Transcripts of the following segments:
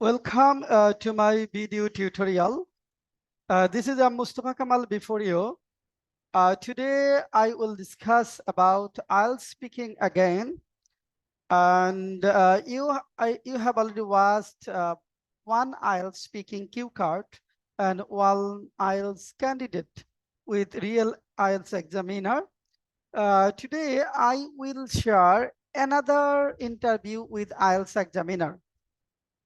Welcome to my video tutorial. This is Mustafa Kamal before you. Today I will discuss about IELTS speaking again. And you have already watched one IELTS speaking cue card and one IELTS candidate with real IELTS examiner. Today I will share another interview with IELTS examiner.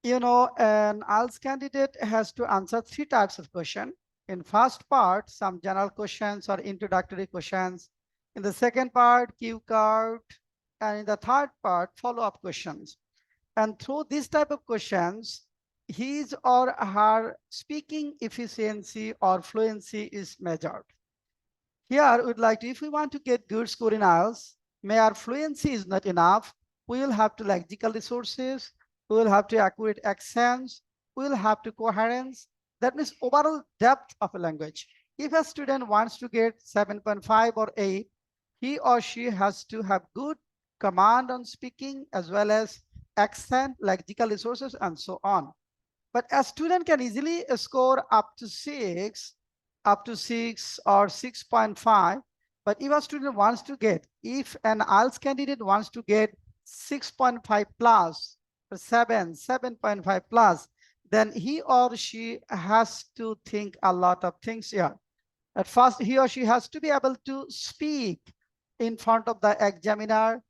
An IELTS candidate has to answer three types of question. In first part, some general questions or introductory questions. In the second part, cue card. And in the third part, follow-up questions. And through this type of questions, his or her speaking efficiency or fluency is measured. Here, we'd like to, if we want to get good score in IELTS, may our fluency is not enough, we will have to lexical resources, we will have to accurate accents, we will have to coherence. That means overall depth of a language. If a student wants to get 7.5 or 8, he or she has to have good command on speaking as well as accent, lexical resources, and so on. But a student can easily score up to 6 or 6.5. But if a student wants to get, if an IELTS candidate wants to get 6.5 plus, 7.5 plus, then he or she has to think a lot of things here. At first, he or she has to be able to speak in front of the examiner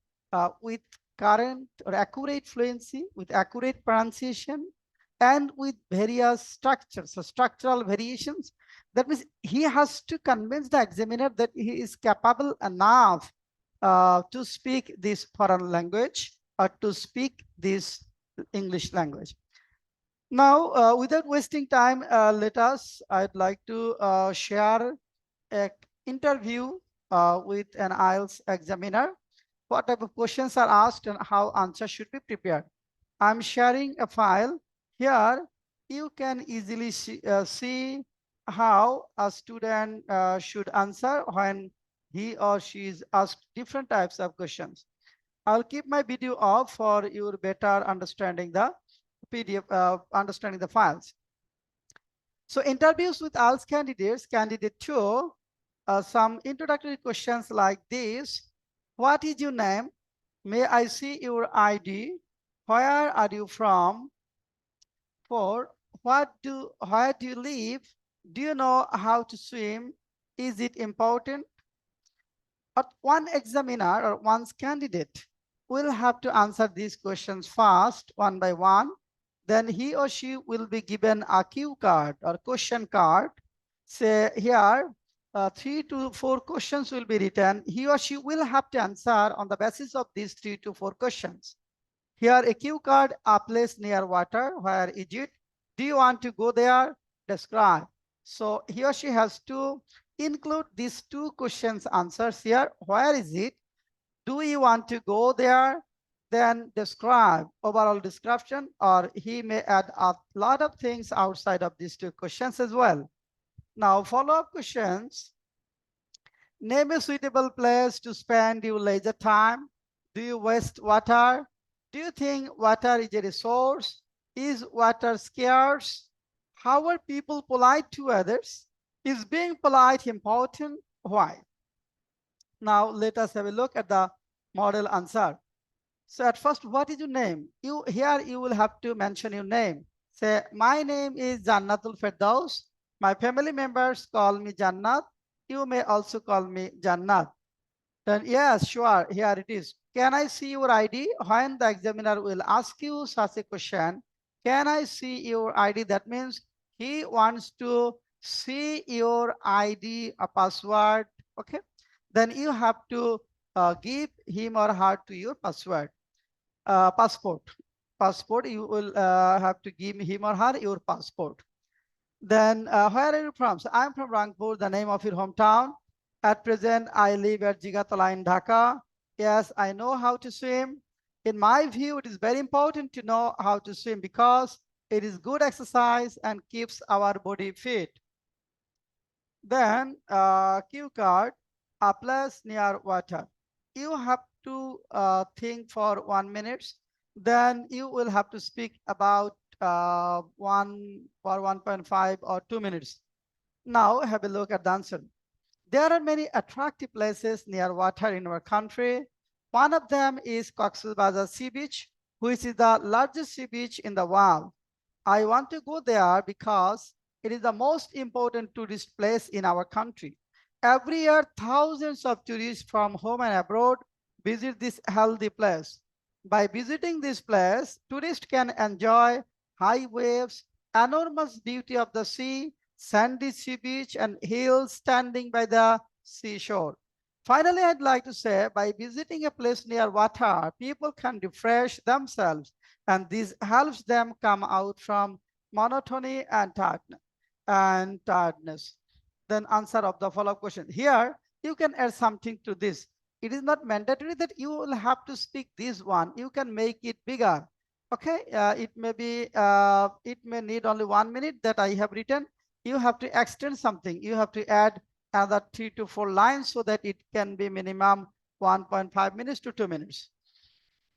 with current or accurate fluency, with accurate pronunciation, and with various structures, so structural variations. That means he has to convince the examiner that he is capable enough to speak this foreign language or to speak this English language. Now, without wasting time, I'd like to share an interview with an IELTS examiner. What type of questions are asked and how answers should be prepared. I'm sharing a file. Here, you can easily see how a student should answer when he or she is asked different types of questions. I'll keep my video off for your better understanding the PDF, understanding the files. So interviews with IELTS candidates, candidate 2, some introductory questions like this. What is your name? May I see your ID? Where are you from? 4, where do you live? Do you know how to swim? Is it important? One examiner or one's candidate will have to answer these questions first, one by one. Then he or she will be given a cue card or question card. Say here, 3 to 4 questions will be written. He or she will have to answer on the basis of these 3 to 4 questions. Here, a cue card, a place near water. Where is it? Do you want to go there? Describe. So he or she has to include these 2 questions answers here. Where is it? Do you want to go there? Then describe, overall description, or he may add a lot of things outside of these 2 questions as well. Now, follow-up questions. Name a suitable place to spend your leisure time. Do you waste water? Do you think water is a resource? Is water scarce? How are people polite to others? Is being polite important? Why? Now, let us have a look at the model answer. So at first, what is your name? Here you will have to mention your name. Say, my name is Jannatul Firdaus. My family members call me Jannat. You may also call me Jannat. Then yes, sure, here it is. Can I see your ID? When the examiner will ask you such a question, can I see your ID? That means he wants to see your ID, a password, okay? Then you have to give him or her to your password. Passport, you will have to give him or her your passport. Then where are you from? So I'm from Rangpur, the name of your hometown. At present, I live at Jigatala in Dhaka. Yes, I know how to swim. In my view, it is very important to know how to swim because it is good exercise and keeps our body fit. Then cue card, a place near water. You have to think for 1 minute. Then you will have to speak about 1 or 1.5 or 2 minutes. Now have a look at the answer. There are many attractive places near water in our country. One of them is Cox's Bazar Sea Beach, which is the largest sea beach in the world. I want to go there because it is the most important tourist place in our country. Every year, thousands of tourists from home and abroad visit this healthy place. By visiting this place, tourists can enjoy high waves, enormous beauty of the sea, sandy sea beach, and hills standing by the seashore. Finally, I'd like to say by visiting a place near water, people can refresh themselves, and this helps them come out from monotony and tiredness. Then answer of the follow-up question. Here, you can add something to this. It is not mandatory that you will have to speak this one. You can make it bigger. Okay, it may need only 1 minute that I have written. You have to extend something. You have to add another 3 to 4 lines so that it can be minimum 1.5 minutes to 2 minutes.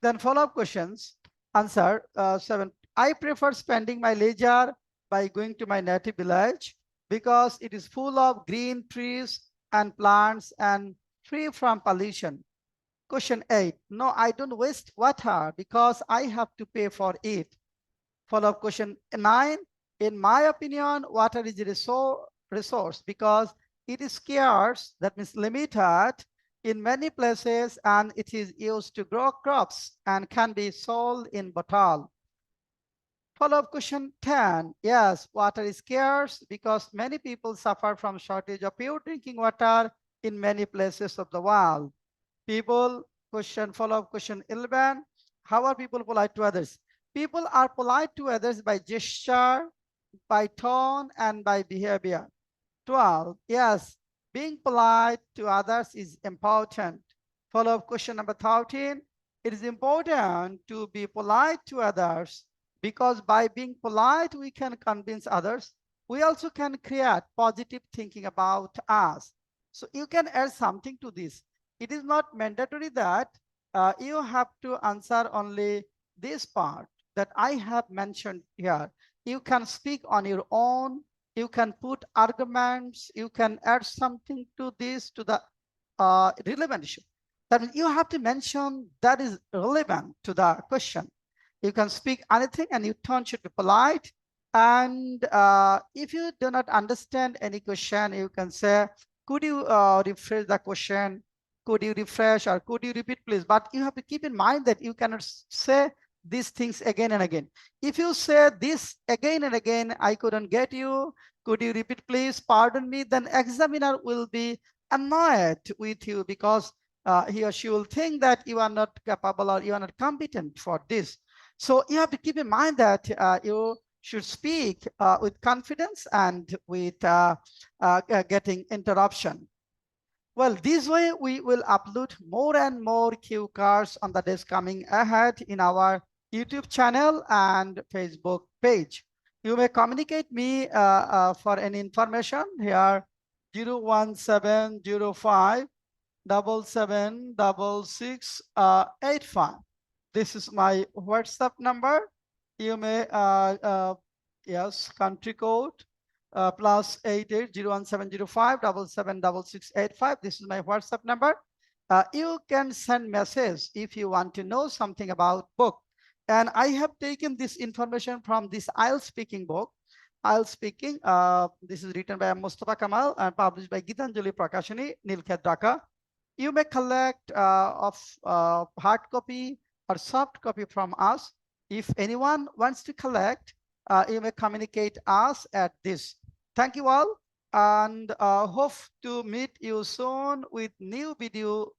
Then follow-up questions. Answer 7. I prefer spending my leisure by going to my native village because it is full of green trees and plants and free from pollution. Question 8. No, I don't waste water because I have to pay for it. Follow-up question 9. In my opinion, water is a resource because it is scarce, that means limited, in many places, and it is used to grow crops and can be sold in bottle. Follow-up question 10. Yes, water is scarce because many people suffer from shortage of pure drinking water in many places of the world. Follow-up question 11. How are people polite to others? People are polite to others by gesture, by tone, and by behavior. 12. Yes, being polite to others is important. Follow-up question number 13. It is important to be polite to others because by being polite, we can convince others. We also can create positive thinking about us. So you can add something to this. It is not mandatory that you have to answer only this part that I have mentioned here. You can speak on your own. You can put arguments. You can add something to this, to the relevant issue. That means you have to mention that is relevant to the question. You can speak anything and your tone should be polite. And if you do not understand any question, you can say, could you rephrase the question? Could you refresh or could you repeat, please? But you have to keep in mind that you cannot say these things again and again. If you say this again and again, I couldn't get you. Could you repeat, please? Pardon me. Then examiner will be annoyed with you because he or she will think that you are not capable or you are not competent for this. So you have to keep in mind that you should speak with confidence and with getting interruption. Well, this way we will upload more and more cue cards on the days coming ahead in our YouTube channel and Facebook page. You may communicate me for any information here 01705 776685. This is my WhatsApp number. You may, yes, country code +88 01705 776685. This is my WhatsApp number. You can send message if you want to know something about book. And I have taken this information from this IELTS speaking book. IELTS speaking, this is written by Mustafa Kamal and published by Gitanjali Prakashani, Nilkhet, Dhaka. You may collect hard copy or soft copy from us. If anyone wants to collect, you may communicate us at this. Thank you all and hope to meet you soon with new video